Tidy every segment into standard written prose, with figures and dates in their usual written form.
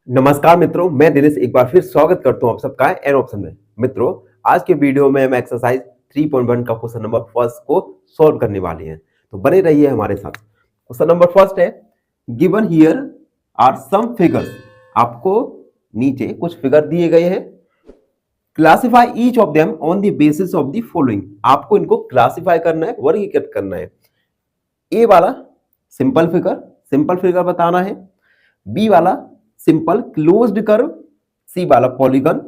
नमस्कार मित्रों, मैं दिनेश एक बार फिर स्वागत करता हूं आप सबका एन ऑप्शन में। मित्रों, आज के वीडियो में हम एक्सरसाइज 3.1 का क्वेश्चन नंबर फर्स्ट को सॉल्व करने वाले हैं, तो बने रहिए हमारे साथ। क्वेश्चन नंबर फर्स्ट है, given here are some figures. आपको नीचे कुछ फिगर दिए गए हैं। Classify each of them on the basis of the following. आपको इनको क्लासिफाई करना है, वर्गीकृत करना है। ए वाला सिंपल फिगर बताना है। बी वाला सिंपल क्लोज्ड कर्व, सी वाला पॉलीगन,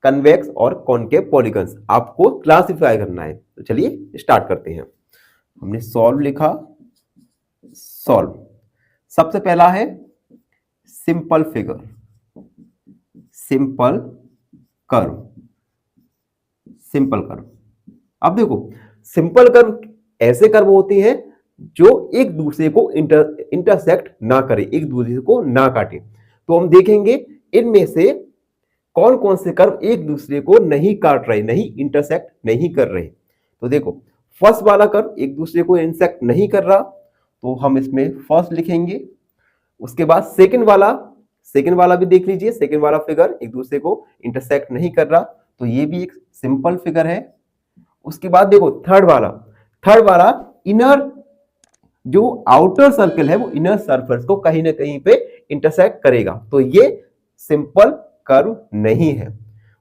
कन्वेक्स और कॉनकेव पॉलीगन्स आपको क्लासिफाई करना है। तो चलिए स्टार्ट करते हैं। हमने सॉल्व लिखा, सॉल्व। सबसे पहला है simple figure, simple curve, simple curve. अब देखो, सिंपल कर्व ऐसे कर्व होते हैं जो एक दूसरे को इंटरसेक्ट ना करे, एक दूसरे को ना काटे। तो हम देखेंगे इनमें से कौन कौन से कर्व एक दूसरे को नहीं काट रहे, नहीं इंटरसेक्ट नहीं कर रहे। तो देखो, फर्स्ट वाला कर्व एक दूसरे को इंटरसेक्ट नहीं कर रहा, तो हम इसमें फर्स्ट लिखेंगे। उसके बाद सेकंड वाला भी देख लीजिए, सेकंड वाला फिगर एक दूसरे को इंटरसेक्ट नहीं कर रहा, तो ये भी एक सिंपल फिगर है। उसके बाद देखो थर्ड वाला इनर जो आउटर सर्कल है वो इनर सरफेस को कहीं ना कहीं पे इंटरसेक्ट करेगा, तो ये सिंपल कर्व नहीं है।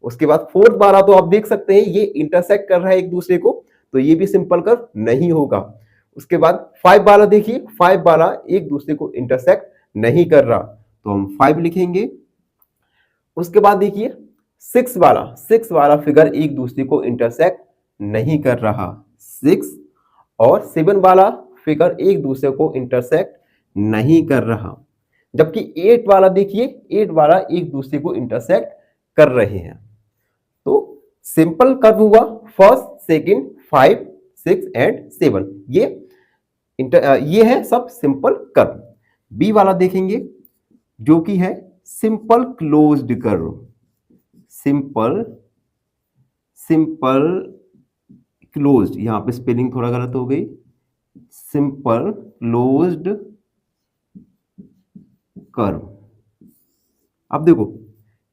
उसके बाद फोर्थ वाला तो आप देख सकते हैं ये इंटरसेक्ट कर रहा है एक दूसरे को, तो ये भी सिंपल कर्व नहीं होगा। उसके बाद फाइव वाला देखिए, फाइव वाला एक दूसरे को इंटरसेक्ट नहीं कर रहा, तो हम 5 लिखेंगे। उसके बाद देखिए सिक्स वाला फिगर एक दूसरे को इंटरसेक्ट नहीं कर रहा, 6। और 7 वाला फिगर एक दूसरे को इंटरसेक्ट नहीं कर रहा, जबकि 8 वाला देखिए, 8 वाला एक दूसरे को इंटरसेक्ट कर रहे हैं। तो सिंपल कर्व हुआ फर्स्ट, सेकंड, 5, 6 एंड 7। ये है सब सिंपल कर्व। बी वाला देखेंगे जो कि है simple closed curve, simple closed, यहां पे स्पेलिंग थोड़ा गलत हो गई, सिंपल क्लोज्ड कर्व। अब देखो,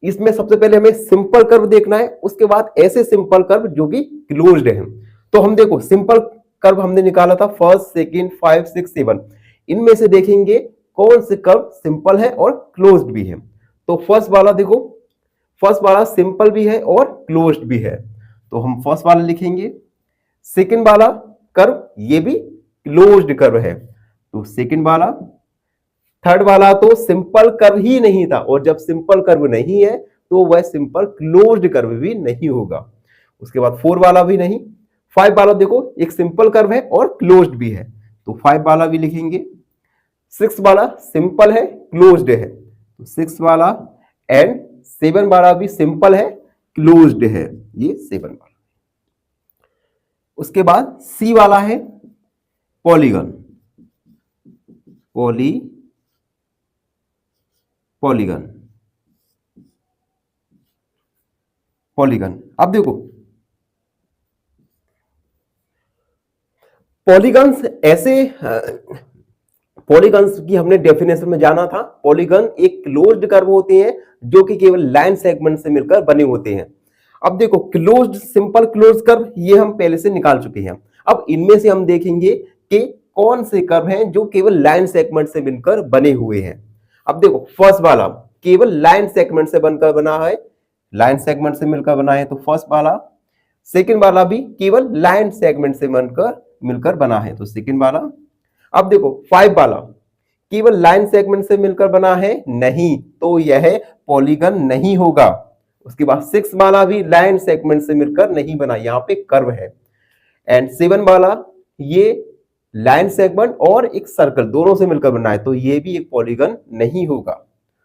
इसमें सबसे पहले हमें सिंपल कर्व देखना है, उसके बाद ऐसे सिंपल कर्व जो कि क्लोज्ड है। तो हम देखो सिंपल कर्व हमने निकाला था फर्स्ट, सेकंड, 5, 6, 7। इनमें से देखेंगे कौन से कर्व सिंपल है और क्लोज्ड भी है। तो फर्स्ट वाला देखो, फर्स्ट वाला सिंपल भी है और क्लोज्ड भी है, तो हम फर्स्ट वाला लिखेंगे। सेकंड वाला कर्व ये भी क्लोज्ड कर्व है, तो सेकंड वाला। थर्ड वाला तो सिंपल कर्व ही नहीं था, और जब सिंपल कर्व नहीं है तो वह सिंपल क्लोज्ड कर्व भी नहीं होगा। उसके बाद 4 वाला भी नहीं। 5 वाला देखो एक सिंपल कर्व है और क्लोज्ड भी है, तो 5 वाला भी लिखेंगे। 6 वाला सिंपल है, क्लोज्ड है, तो 6 वाला। एंड 7 वाला भी सिंपल है, क्लोज्ड है, ये 7 वाला। उसके बाद सी वाला है पॉलीगन, पॉलीगन। अब देखो, पॉलीगन्स ऐसे, पॉलीगन्स की हमने डेफिनेशन में जाना था। पॉलीगन एक क्लोज्ड कर्व होते हैं जो कि केवल लाइन सेगमेंट से मिलकर बने होते हैं। अब देखो क्लोज्ड, सिंपल क्लोज्ड कर्व ये हम पहले से निकाल चुके हैं। अब इनमें से हम देखेंगे कि कौन से कर्व हैं जो केवल लाइन सेगमेंट से मिलकर बने हुए हैं। अब देखो फर्स्ट वाला केवल लाइन सेगमेंट से बनकर बना है, लाइन सेगमेंट से मिलकर बना है, तो फर्स्ट वाला। सेकंड वाला भी केवल लाइन सेगमेंट से मिलकर बना है, तो सेकंड वाला। अब देखो 5 वाला केवल लाइन सेगमेंट से मिलकर बना है, नहीं, तो यह पॉलीगन नहीं होगा। उसके बाद 6 वाला भी लाइन सेगमेंट से मिलकर नहीं बना, यहां पे कर्व है। एंड 7 वाला ये लाइन सेगमेंट और एक सर्कल दोनों से मिलकर बना है, तो ये भी एक पॉलीगन नहीं होगा।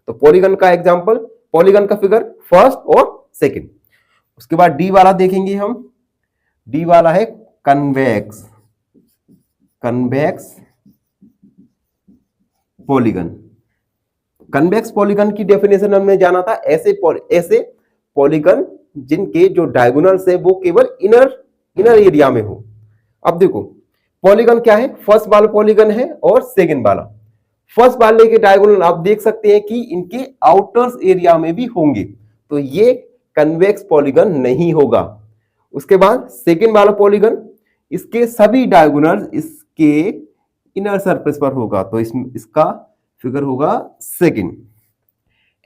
तो पॉलीगन का एग्जांपल, पॉलीगन का फिगर फर्स्ट और सेकंड। उसके बाद डी वाला देखेंगे हम। डी वाला है कन्वेक्स पॉलीगन। कन्वेक्स पॉलीगन की डेफिनेशन हमने जाना था, ऐसे पॉलीगन जिनके जो डायगोनल्स है वो केवल इनर एरिया में हो। अब देखो पॉलीगन क्या है, फर्स्ट वाला पॉलीगन है और सेकंड वाला। फर्स्ट वाले के डायगोनल आप देख सकते हैं कि इनके आउटर्स एरिया में भी होंगे, तो ये कन्वेक्स पॉलीगन नहीं होगा। उसके बाद सेकेंड वाला पॉलीगन, इसके सभी डायगोनल इसके इनर सरफेस पर होगा, तो इसका फिगर होगा सेकेंड।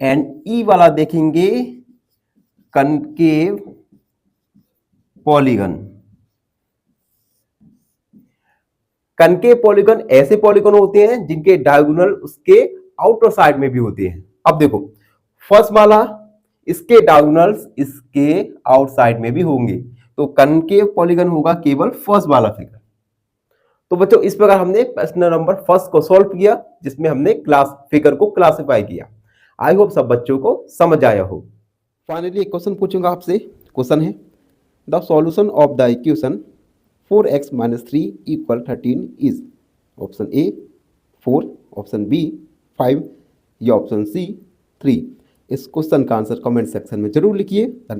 एंड ई वाला देखेंगे कनकेव पॉलीगन। कनकेव पॉलीगन ऐसे पॉलीगन होते हैं जिनके डायगोनल उसके आउटर साइड में भी होते हैं। अब देखो फर्स्ट वाला, इसके डायगोनल्स इसके आउटसाइड में भी होंगे, तो कनकेव पॉलीगन होगा केवल फर्स्ट वाला फिगर। तो बच्चों इस प्रकार हमने प्रश्न नंबर फर्स्ट को सॉल्व किया, जिसमें हमने क्लास फिगर को क्लासिफाई किया। आई होप सब बच्चों को समझ आया हो। फाइनली एक क्वेश्चन पूछूंगा आपसे। क्वेश्चन है the solution of the equation 4x - 3 = 13 is. Option A 4, option B 5 या ऑप्शन सी 3। इस क्वेश्चन का आंसर कमेंट सेक्शन में जरूर लिखिए।